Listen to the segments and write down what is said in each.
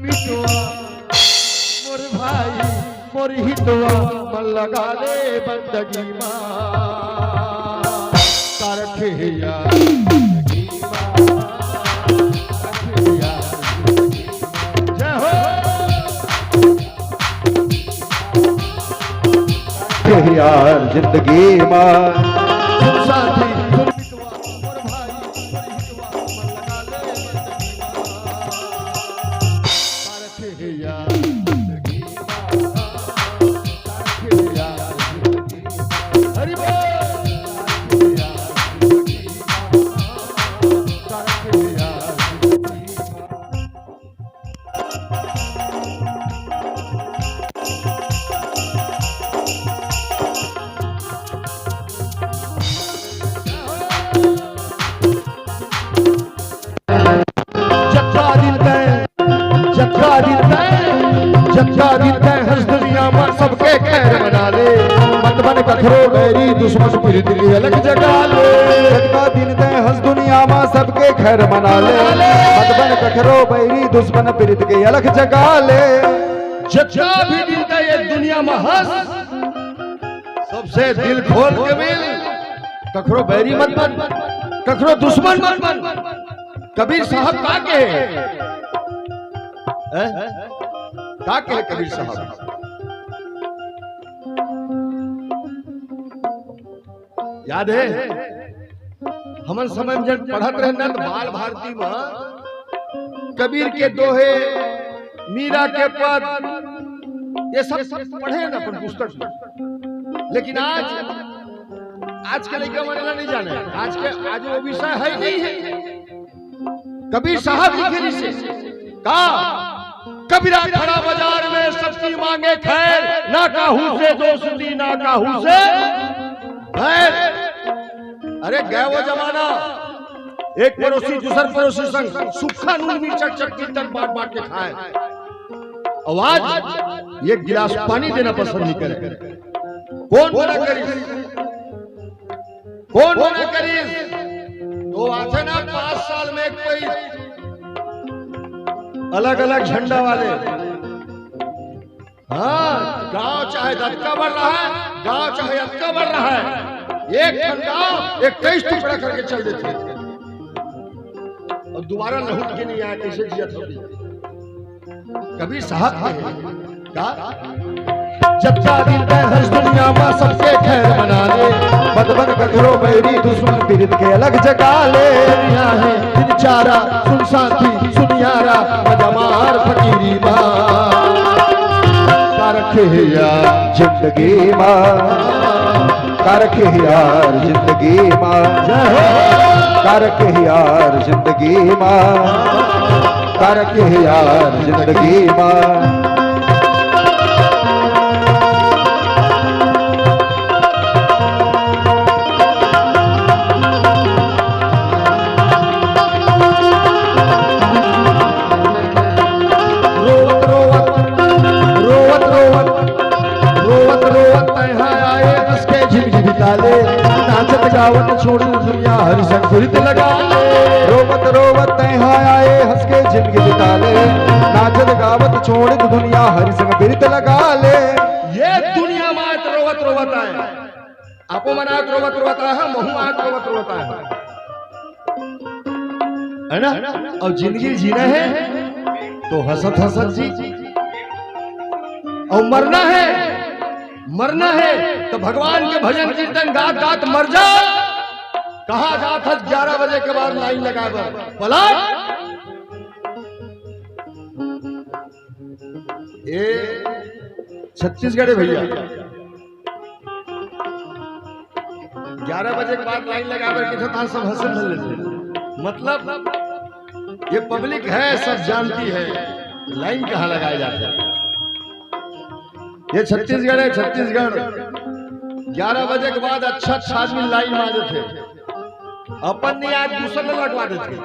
बिटुआ मोर भाई मोर हितवा मन लगा ले बंदगी माँ कारखे यार यार जिंदगी माँ साथी सबके खैर मना ले मत बन कखरो बैरी दुश्मन पीड़ित की अलग जगा ले जगता दिन दे हंस दुनिया माँ सबके खैर मना ले मत बन कखरो बैरी दुश्मन पीड़ित की अलग जगा ले जगता भी दिन दे ये दुनिया में हंस सबसे दिल खोल के मिल कखरो बैरी मत बन कखरो दुश्मन मत बन कबीर साहब का के कबीर साहब याद है हमन समय में जब पढ़त रहना तो बाल भारती में कबीर के दोहे मीरा के पद ये सब पढ़े ना अपन पुस्तक में लेकिन आज के लड़का मरना नहीं जाने आज वो विषय है नहीं है कबीर साहब लिखे से का कबीरा खड़ा बाजार में सबकी मांगे खैर ना काहू से दोस्ती ना काहू से अरे गया वो जमाना एक पड़ोसी दूसर पड़ोसी संग सूखा नून मिर्चा चटनी तक बांट बांट के खाए आवाज एक गिलास पानी देना पसंद नहीं करे कौन मना करी तो आते ना 5 साल में कोई अलग अलग झंडा वाले हाँ गांव चाहे दत्का बढ़ रहा है गांव चाहे अक्का बढ़ रहा है एक गांव 21 टुकड़ा करके चल देते और दोबारा लौट के नहीं आया कैसे जिया था कबीर साहब का जब दिन हंस दुनिया में सबके खैर मना ले मत बन कखरो बैरी दुश्मन पीड़ित के अलग जगा ले दुनिया है दिन चारा सुन साथी सुनियारा मजमार फकीरी माँ कारखे यार जिंदगी माँ कारखे यार जिंदगी माँ कारखे यार जिंदगी माँ कारखे यार जिंदगी माँ नाचत गावत छोड़ दुनिया हरि संग प्रीत लगा ले रोवत रोवत तैहा आए हंस के जिंदगी बिता ले नाचत गावत छोड़ दुनिया हरि संग प्रीत लगा ले ये दुनिया मात रोवत रोवत आए आपो मनात रोवत रोवत आए महू मात रोवत रोवत आए है ना और जिंदगी जीना है तो हंसत हंसत जी और मरना है तो भगवान के भजन कीर्तन गात गात मर जा कहा जात 11 बजे के बाद लाइन लगा पलट ये छत्तीसगढ़ भैया 11 बजे के बाद लाइन लगा सब हंसल लेते मतलब ये पब्लिक है सब जानती है लाइन कहाँ लगाए जाते हैं ये छत्तीसगढ़ है छत्तीसगढ़ 11 बजे के बाद अच्छा आदमी लाइन मारे थे अपन नहीं आज दूसरे लगवा देते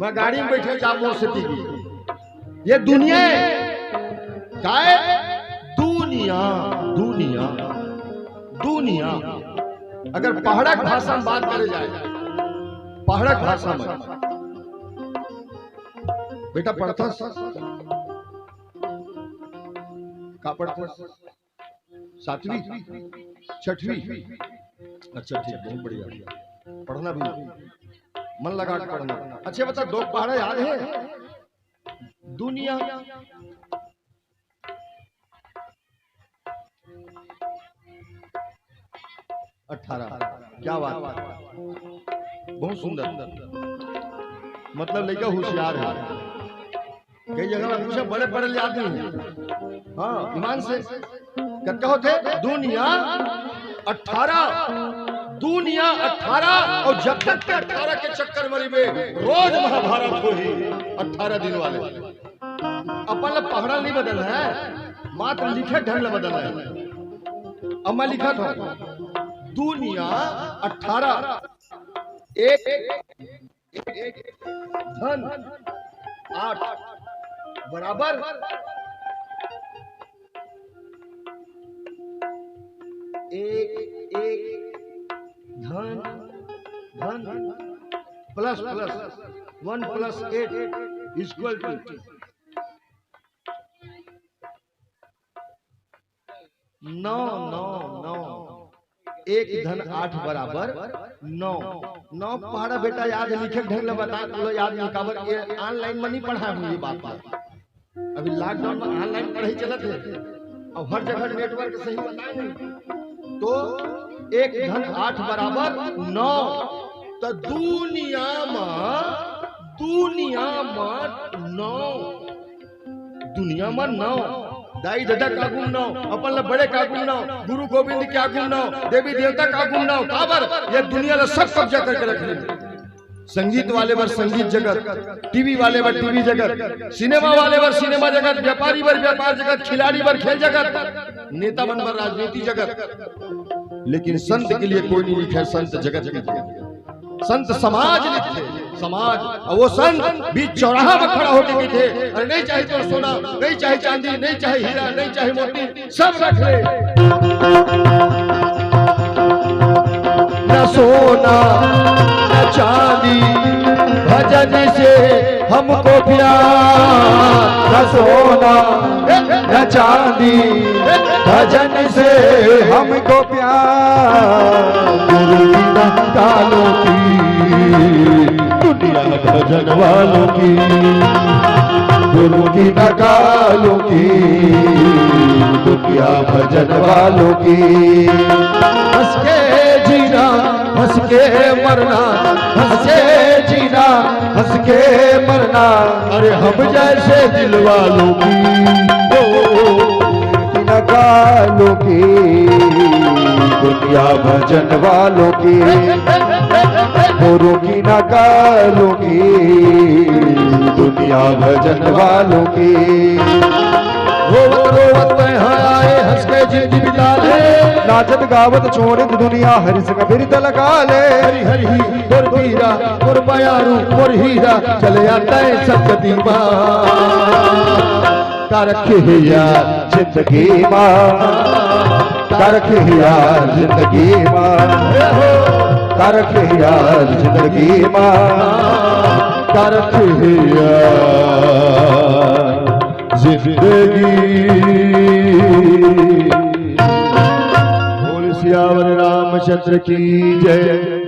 मैं गाड़ी में बैठे जामोर सिटी की ये दुनिया काय दुनिया दुनिया दुनिया अगर पहाड़क भाषा में बात करे जाए पहाड़क भाषा में बेटा पढ़ता का पढ़ते? 7वीं 6वीं? अच्छा ठीक, बहुत बढ़िया। पढ़ना भी मन लगा के पढ़ना। अच्छा बता, 2 पहाड़ा याद है? दुनिया, अठारह। क्या बात, बहुत सुंदर। मतलब लड़का होशियार है। कई जगह में पूछा, बड़े पढ़े याद नहीं है। हाँ, ईमान से क्या होते? दुनिया 18, दुनिया 18, और जब तक के 18 के चक्कर मरी में रोज महाभारत हो ही 18 दिन वाले। अपन पहाड़ा नहीं बदल है, मात्र लिखे ढंग में बदल है। अब मैं लिखा था दुनिया 18, एक धन 8 बराबर एक धन प्लस 1 + 8 इक्वल टू 9। 1 धन 8 बराबर 9। 9 पहाड़ा बेटा याद है, लिखे ढंग से बता लो, याद नहीं काबर ये ऑनलाइन में नहीं पढ़ा है। ये बात अभी लॉकडाउन में ऑनलाइन पढ़ाई चलत है और हर जगह नेटवर्क सही बताए नहीं। तो 1 धन 8 बराबर 9। तो दुनिया में 9 दाई दादा का गुम 9, अपन ला बड़े का गुम 9, गुरु गोविंद क्या गुम 9, देवी देवता का गुम 9। काबर ये दुनिया ला सब कब्जा करके रख ली। संगीत वाले बर संगीत जगत, टीवी वाले बर टीवी जगत, सिनेमा वाले बर सिनेमा जगत, व्यापारी बर व्यापार जगत, खिलाड़ी बर खेल जगत, नेता मन बर राजनीति जगत। लेकिन संत के लिए कोई नहीं लिखे, संत जगत लिखे, संत समाज लिखे। समाज, और वो संत बीच चौराहा में खड़ा होकर के थे, अरे नहीं चाहे तो सोना, नहीं चाहे चांदी, नहीं चाहे हीरा, नहीं चाहे मोती, सब रख ले। न सोना न चांदी भजन से हमको प्यार, न सोना न चांदी भजन से हमको प्यार। दुनिया भजन वालों की, गुरु की नकालों की, दुनिया भजन वालों की। हंस के जीना हंस के मरना, हंस के जीना हंस के मरना, अरे हम जैसे दिल वालों की, नकालों की, दुनिया भजन वालों की, गुरु की नकालों की, दुनिया भजन वालों की। रोवत रोवत यहाँ आए हंस के जिंदगी बिता ले, नाचत गावत छोड़ दुनिया हरि संग बिरत लगा ले। हरि हरि मोर वीरा मोर बयारू मोर हीरा, चले आता है सतती माँ का रखे यार जिंदगी माँ, का रखे यार जिंदगी माँ, का रखे यार जिंदगी माँ, का रखे यार जिंदगी। बोल सियावर रामचंद्र की जय।